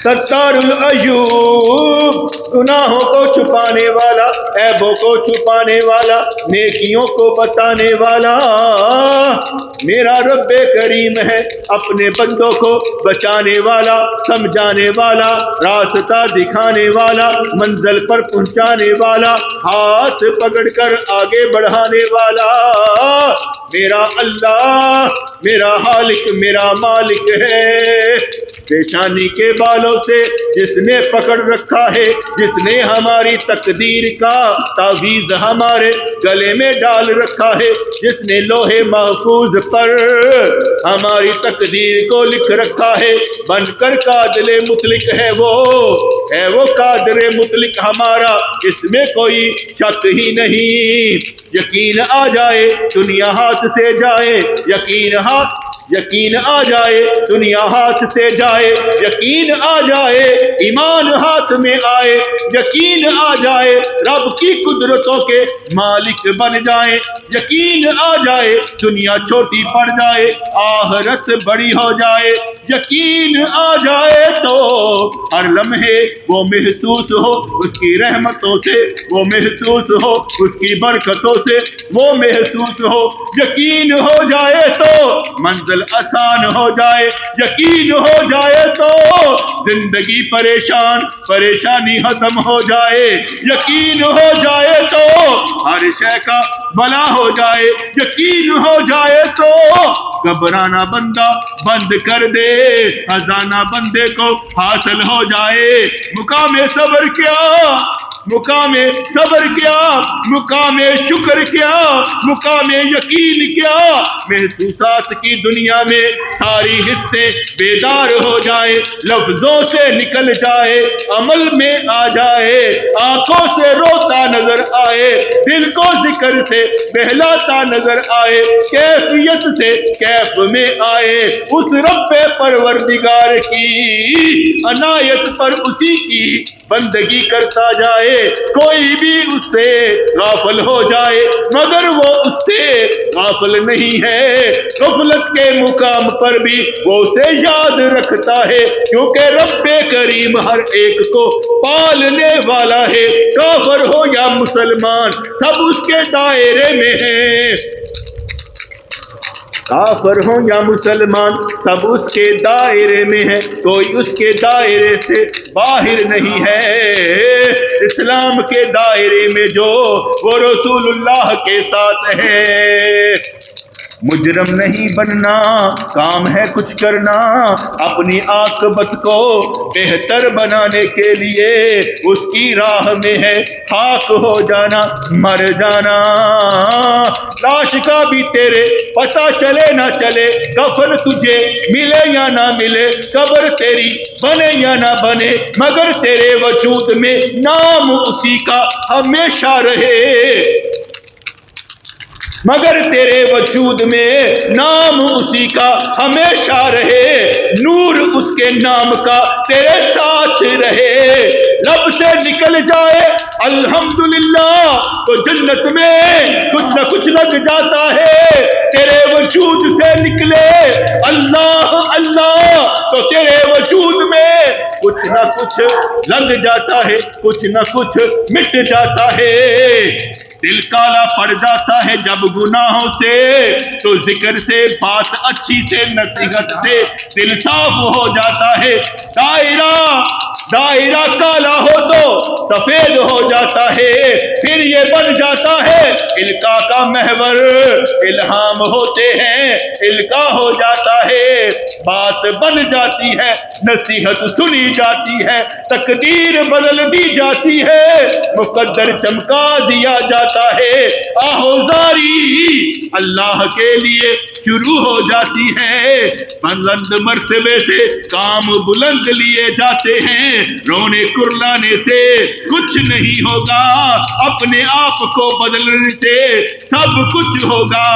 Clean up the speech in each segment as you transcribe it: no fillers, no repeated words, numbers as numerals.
ستار العیوب، گناہوں کو چھپانے والا، عیبوں کو چھپانے والا، نیکیوں کو بتانے والا میرا رب کریم ہے، اپنے بندوں کو بچانے والا، سمجھانے والا، راستہ دکھانے والا، منزل پر پہنچانے والا، ہاتھ پکڑ کر آگے بڑھانے والا میرا اللہ، میرا خالق، میرا مالک ہے۔ پیشانی کے بالوں سے جس نے پکڑ رکھا ہے، جس نے ہماری تقدیر کا تعویذ ہمارے گلے میں ڈال رکھا ہے، جس نے لوح محفوظ پر ہماری تقدیر کو لکھ رکھا ہے، بن کر قادر مطلق ہے وہ قادر مطلق ہمارا، اس میں کوئی شک ہی نہیں۔ یقین آ جائے دنیا ہاتھ سے جائے، یقین آ جائے دنیا ہاتھ سے جائے، یقین آ جائے ایمان ہاتھ میں آئے، یقین آ جائے رب کی قدرتوں کے مالک بن جائیں، یقین آ جائے دنیا چھوٹی پڑ جائے آخرت بڑی ہو جائے، یقین آ جائے تو ہر لمحے وہ محسوس ہو اس کی رحمتوں سے، وہ محسوس ہو اس کی برکتوں سے، وہ محسوس ہو، یقین ہو جائے تو منزل آسان ہو جائے، یقین ہو جائے تو زندگی پریشانی ختم ہو جائے، یقین ہو جائے تو ہر شے کا بھلا ہو جائے، یقین ہو جائے تو گھبرانا بندہ بند کر دے، خزانہ بندے کو حاصل ہو جائے۔ مقام صبر کیا، مقام صبر کیا، مقام شکر کیا، مقام یقین کیا، محسوسات کی دنیا میں ساری حصے بیدار ہو جائے، لفظوں سے نکل جائے، عمل میں آ جائے، آنکھوں سے روتا نظر آئے، دل کو ذکر سے بہلاتا نظر آئے، کیفیت سے کیف میں آئے، اس رب پروردگار کی عنایت پر اسی کی بندگی کرتا جائے، کوئی بھی اس سے غافل ہو جائے مگر وہ اس سے غافل نہیں ہے، غفلت کے مقام پر بھی وہ اسے یاد رکھتا ہے، کیونکہ رب کریم ہر ایک کو پالنے والا ہے، کافر ہو یا مسلمان سب اس کے دائرے میں ہیں، کافر ہوں یا مسلمان سب اس کے دائرے میں ہے، کوئی اس کے دائرے سے باہر نہیں ہے، اسلام کے دائرے میں جو وہ رسول اللہ کے ساتھ ہے۔ مجرم نہیں بننا، کام ہے کچھ کرنا، اپنی عاقبت کو بہتر بنانے کے لیے اس کی راہ میں ہے خاک ہو جانا، مر جانا، لاش کا بھی تیرے پتہ چلے نہ چلے، کفن تجھے ملے یا نہ ملے، قبر تیری بنے یا نہ بنے، مگر تیرے وجود میں نام اسی کا ہمیشہ رہے، مگر تیرے وجود میں نام اسی کا ہمیشہ رہے، نور اس کے نام کا تیرے ساتھ رہے، لب سے نکل جائے الحمدللہ تو جنت میں کچھ نہ کچھ لگ جاتا ہے، تیرے وجود سے نکلے اللہ اللہ تو تیرے وجود میں کچھ نہ کچھ لگ جاتا ہے، کچھ نہ کچھ مٹ جاتا ہے، دل کالا پڑ جاتا ہے جب گناہوں سے، تو ذکر سے، بات اچھی سے، نصیحت سے دل صاف ہو جاتا ہے، دائرہ کالا ہو تو سفید ہو جاتا ہے، پھر یہ بن جاتا ہے القاء کا محور، الہام ہوتے ہیں القاء ہو جاتا ہے، بات بن جاتی ہے، نصیحت سنی جاتی ہے، تقدیر بدل دی جاتی ہے، مقدر چمکا دیا جاتا ہے، آہوزاری اللہ کے لیے شروع ہو جاتی ہے، بلند مرتبے سے کام بلند لیے جاتے ہیں، رونے کرلانے سے کچھ نہیں ہوگا، اپنے آپ کو بدلنے سے سب کچھ ہوگا،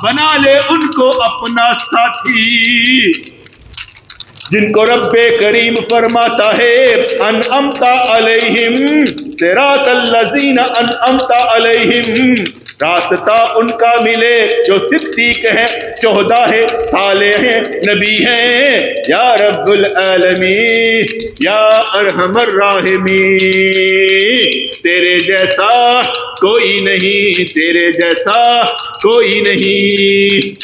بنا لے ان کو اپنا ساتھی، جن کو رب کریم فرماتا ہے انعمت علیہم صراط الذین انعمت علیہم، راستہ ان کا ملے جو صدیق ہیں، شہدا ہے، صالح ہیں، نبی ہیں۔ یا رب العالمین یا ارحم الراحمین، تیرے جیسا کوئی نہیں، تیرے جیسا کوئی نہیں۔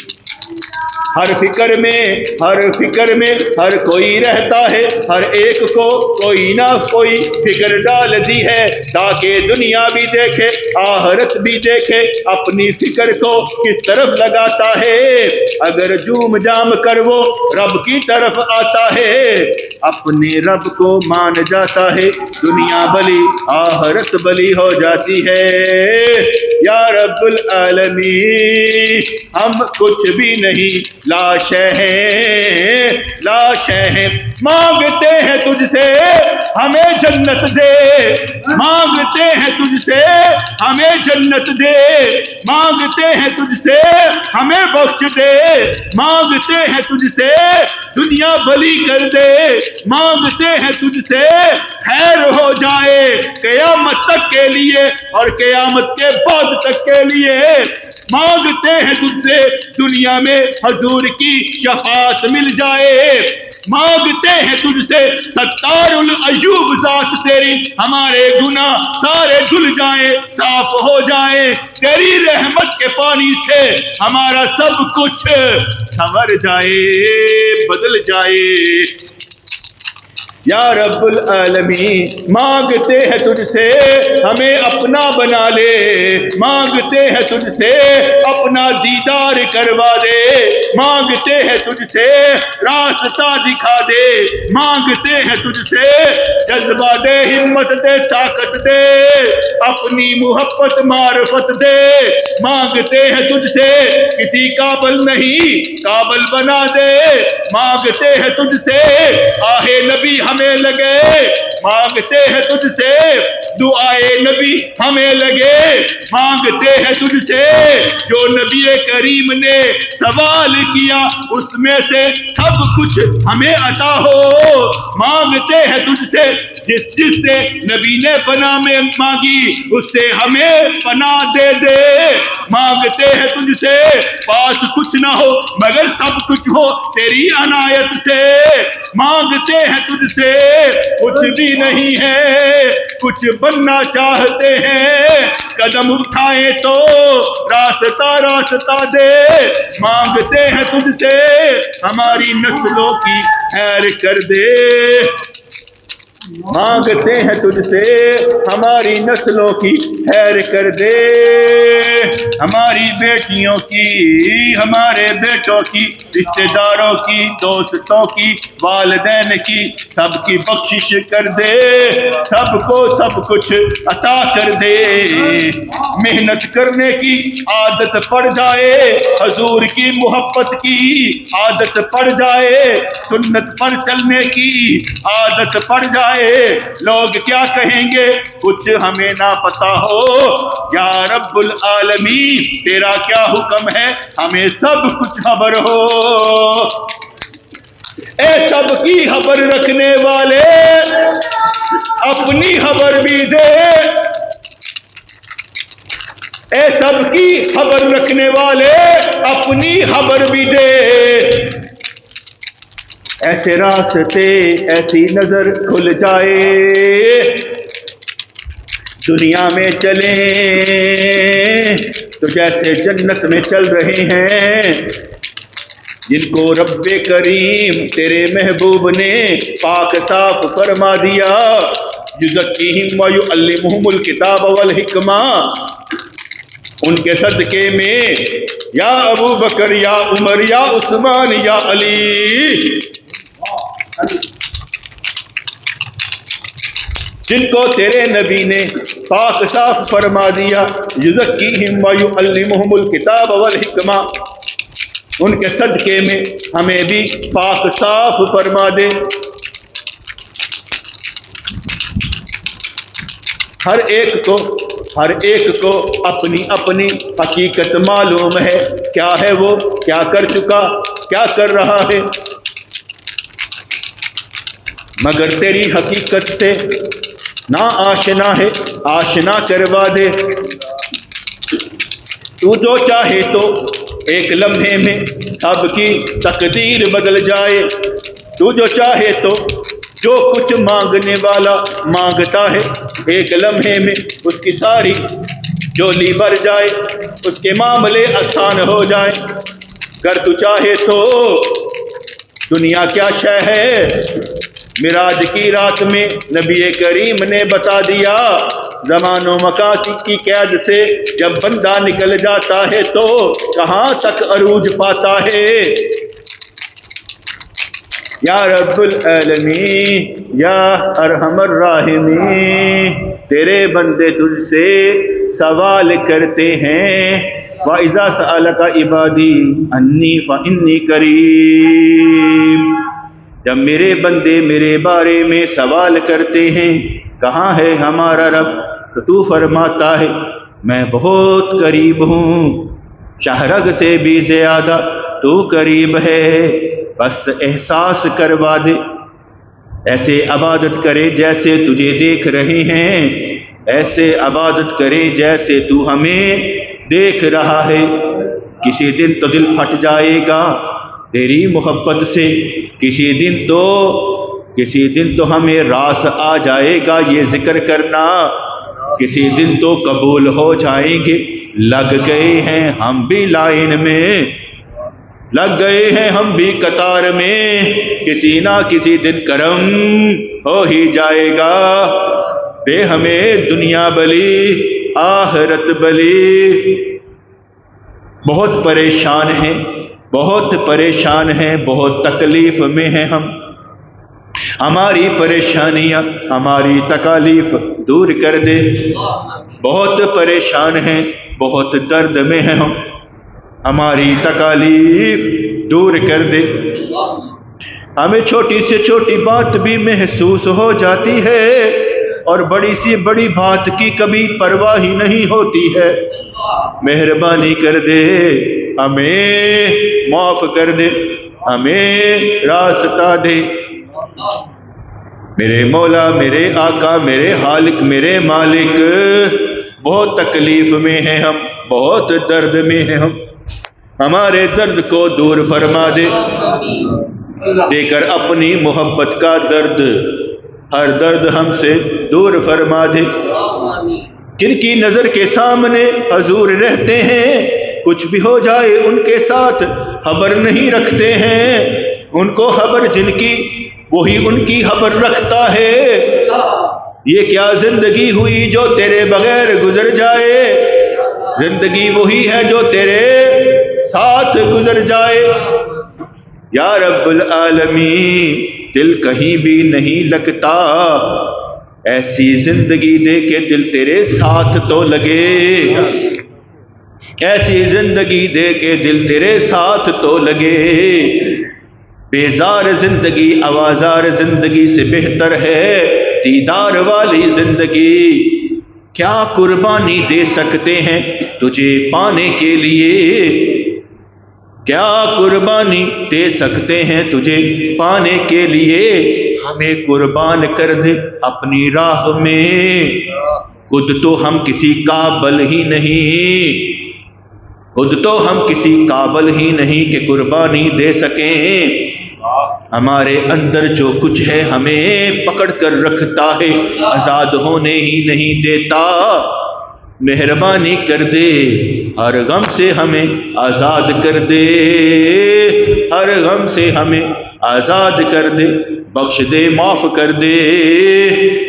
ہر فکر میں ہر کوئی رہتا ہے، ہر ایک کو کوئی نہ کوئی فکر ڈال دی ہے، تاکہ دنیا بھی دیکھے آخرت بھی دیکھے اپنی فکر کو کس طرف لگاتا ہے۔ اگر جوم جام کر وہ رب کی طرف آتا ہے، اپنے رب کو مان جاتا ہے، دنیا بلی آخرت بلی ہو جاتی ہے۔ یا رب العالمین، ہم کچھ بھی نہیں، لاش ہیں، لاش ہیں، مانگتے ہیں تجھ سے ہمیں جنت دے، مانگتے ہیں تجھ سے ہمیں جنت دے، مانگتے ہیں تجھ سے ہمیں بخش دے، مانگتے ہیں تجھ سے دنیا بھلی کر دے، مانگتے ہیں تجھ سے خیر ہو جائے قیامت تک کے لیے اور قیامت کے بعد تک کے لیے، مانگتے ہیں تجھ سے دنیا میں حضور کی شفاعت مل جائے، مانگتے ہیں تجھ سے ستار العیوب ذات تیری ہمارے گناہ سارے دھل جائیں، صاف ہو جائیں، تیری رحمت کے پانی سے ہمارا سب کچھ سنور جائے، بدل جائے۔ یا رب العالمین، مانگتے ہیں تجھ سے ہمیں اپنا بنا لے، مانگتے ہیں تجھ سے اپنا دیدار کروا دے، مانگتے ہیں تجھ سے راستہ دکھا دے، مانگتے ہیں تجھ سے جذبہ دے، ہمت دے، طاقت دے، اپنی محبت معرفت دے، مانگتے ہیں تجھ سے کسی قابل نہیں قابل بنا دے، مانگتے ہیں تجھ سے آہ نبی ہمیں لگے، مانگتے ہیں تجھ سے دعائے نبی ہمیں لگے، مانگتے ہیں تجھ سے جو نبی کریم نے سوال کیا اس میں سے سب کچھ ہمیں عطا ہو، مانگتے ہیں تجھ سے جس سے نبی نے پناہ میں مانگی اس سے ہمیں پناہ دے دے، مانگتے ہیں تجھ سے پاس کچھ نہ ہو مگر سب کچھ ہو تیری عنایت سے، مانگتے ہیں تجھ سے کچھ بھی نہیں ہے، کچھ بننا چاہتے ہیں، قدم اٹھائے تو راستہ دے، مانگتے ہیں تجھ سے ہماری نسلوں کی خیر کر دے، مانگتے ہیں تجھ سے ہماری نسلوں کی خیر کر دے، ہماری بیٹیوں کی، ہمارے بیٹوں کی، رشتہ داروں کی، دوستوں کی، والدین کی، سب کی بخشش کر دے، سب کو سب کچھ عطا کر دے، محنت کرنے کی عادت پڑ جائے، حضور کی محبت کی عادت پڑ جائے، سنت پر چلنے کی عادت پڑ جائے، لوگ کیا کہیں گے کچھ ہمیں نہ پتا ہو، یا رب العالمین تیرا کیا حکم ہے ہمیں سب کچھ خبر ہو، اے سب کی خبر رکھنے والے اپنی خبر بھی دے، اے سب کی خبر رکھنے والے اپنی خبر بھی دے، ایسے راستے ایسی نظر کھل جائے، دنیا میں چلیں تو جیسے جنت میں چل رہے ہیں، جن کو رب کریم تیرے محبوب نے پاک صاف فرما دیا، یزکیہم ویعلمہم الکتاب والحکمہ، ان کے صدقے میں یا ابو بکر یا عمر یا عثمان یا علی، جن کو تیرے نبی نے پاک صاف فرما دیا، یزکیہم ویعلمہم الکتاب والحکمہ، ان کے صدقے میں ہمیں بھی پاک صاف فرما دے۔ ہر ایک کو اپنی اپنی حقیقت معلوم ہے، کیا ہے وہ، کیا کر چکا، کیا کر رہا ہے، مگر تیری حقیقت سے نہ آشنا ہے، آشنا کروا دے، تو جو چاہے تو ایک لمحے میں سب کی تقدیر بدل جائے، تو جو چاہے تو جو کچھ مانگنے والا مانگتا ہے ایک لمحے میں اس کی ساری جولی بھر جائے، اس کے معاملے آسان ہو جائے۔ گر تو چاہے تو دنیا کیا شے ہے، معراج کی رات میں نبی کریم نے بتا دیا، زمان و مکان کی قید سے جب بندہ نکل جاتا ہے تو کہاں تک عروج پاتا ہے۔ یا رب العالمین یا ارحم الراحمین، تیرے بندے تجھ سے سوال کرتے ہیں، وَإِذَا سَأَلَكَ عِبَادِي عَنِّي فَإِنِّي قَرِيبٌ، جب میرے بندے میرے بارے میں سوال کرتے ہیں کہاں ہے ہمارا رب، تو فرماتا ہے میں بہت قریب ہوں، شہرگ سے بھی زیادہ تو قریب ہے، بس احساس کروا دے، ایسے عبادت کرے جیسے تجھے دیکھ رہے ہیں، ایسے عبادت کرے جیسے تو ہمیں دیکھ رہا ہے۔ کسی دن تو دل پھٹ جائے گا تیری محبت سے، کسی دن تو ہمیں راس آ جائے گا یہ ذکر کرنا، کسی دن تو قبول ہو جائیں گے، لگ گئے ہیں ہم بھی لائن میں، لگ گئے ہیں ہم بھی قطار میں، کسی نہ کسی دن کرم ہو ہی جائے گا، دے ہمیں دنیا بلی آخرت بلی۔ بہت پریشان ہیں، بہت پریشان ہیں، بہت تکلیف میں ہیں ہم، ہماری پریشانیاں ہماری تکالیف دور کر دے، بہت پریشان ہیں، بہت درد میں ہیں ہم، ہماری تکالیف دور کر دے۔ ہمیں چھوٹی سے چھوٹی بات بھی محسوس ہو جاتی ہے اور بڑی سی بڑی بات کی کبھی پرواہ ہی نہیں ہوتی ہے، مہربانی کر دے، ہمیں معاف کر دے، ہمیں راستہ دے۔ میرے مولا، میرے آقا، میرے خالق، میرے مالک، بہت تکلیف میں ہیں ہم، بہت درد میں ہیں ہم، ہمارے درد کو دور فرما دے، دے کر اپنی محبت کا درد، ہر درد ہم سے دور فرما دے۔ جن کی نظر کے سامنے حضور رہتے ہیں، کچھ بھی ہو جائے ان کے ساتھ خبر نہیں رکھتے ہیں، ان کو خبر جن کی وہی ان کی خبر رکھتا ہے۔ یہ کیا زندگی ہوئی جو تیرے بغیر گزر جائے، زندگی وہی ہے جو تیرے ساتھ گزر جائے۔ یا رب العالمین، دل کہیں بھی نہیں لگتا، ایسی زندگی دے کے دل تیرے ساتھ تو لگے، ایسی زندگی دے کے دل تیرے ساتھ تو لگے۔ بیزار زندگی آوازار زندگی سے بہتر ہے دیدار والی زندگی۔ کیا قربانی دے سکتے ہیں تجھے پانے کے لیے، کیا قربانی دے سکتے ہیں تجھے پانے کے لیے، ہمیں قربان کر دے اپنی راہ میں۔ خود تو ہم کسی قابل ہی نہیں، خود تو ہم کسی قابل ہی نہیں کہ قربانی دے سکیں، ہمارے اندر جو کچھ ہے ہمیں پکڑ کر رکھتا ہے، آزاد ہونے ہی نہیں دیتا۔ مہربانی کر دے، ہر غم سے ہمیں آزاد کر دے، ہر غم سے ہمیں آزاد کر دے، بخش دے، معاف کر دے۔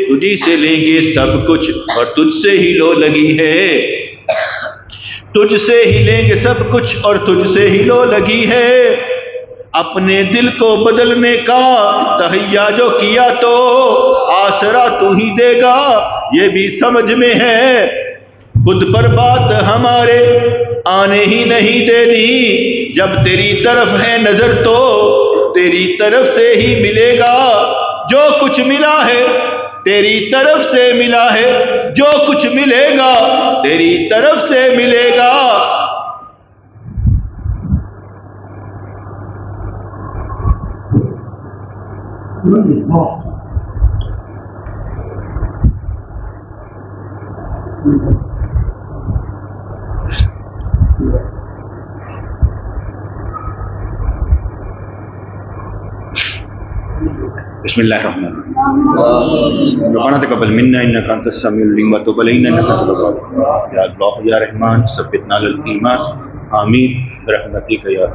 تجھی سے لیں گے سب کچھ اور تجھ سے ہی لو لگی ہے، تجھ سے ہی لیں گے سب کچھ اور تجھ سے ہی لو لگی ہے۔ اپنے دل کو بدلنے کا تہیا جو کیا تو آسرا تو ہی دے گا، یہ بھی سمجھ میں ہے، خود پر بات ہمارے آنے ہی نہیں دینی، جب تیری طرف ہے نظر تو تیری طرف سے ہی ملے گا، جو کچھ ملا ہے تیری طرف سے ملا ہے، جو کچھ ملے گا تیری طرف سے ملے گا۔ بسم اللہ الرحمن الرحیم ربنا تقبل منا انك انت السميع العليم وتب علينا انك انت التواب الرحيم یا اللہ یا رحمان ثبتنا علی الایمان آمین برحمتک یا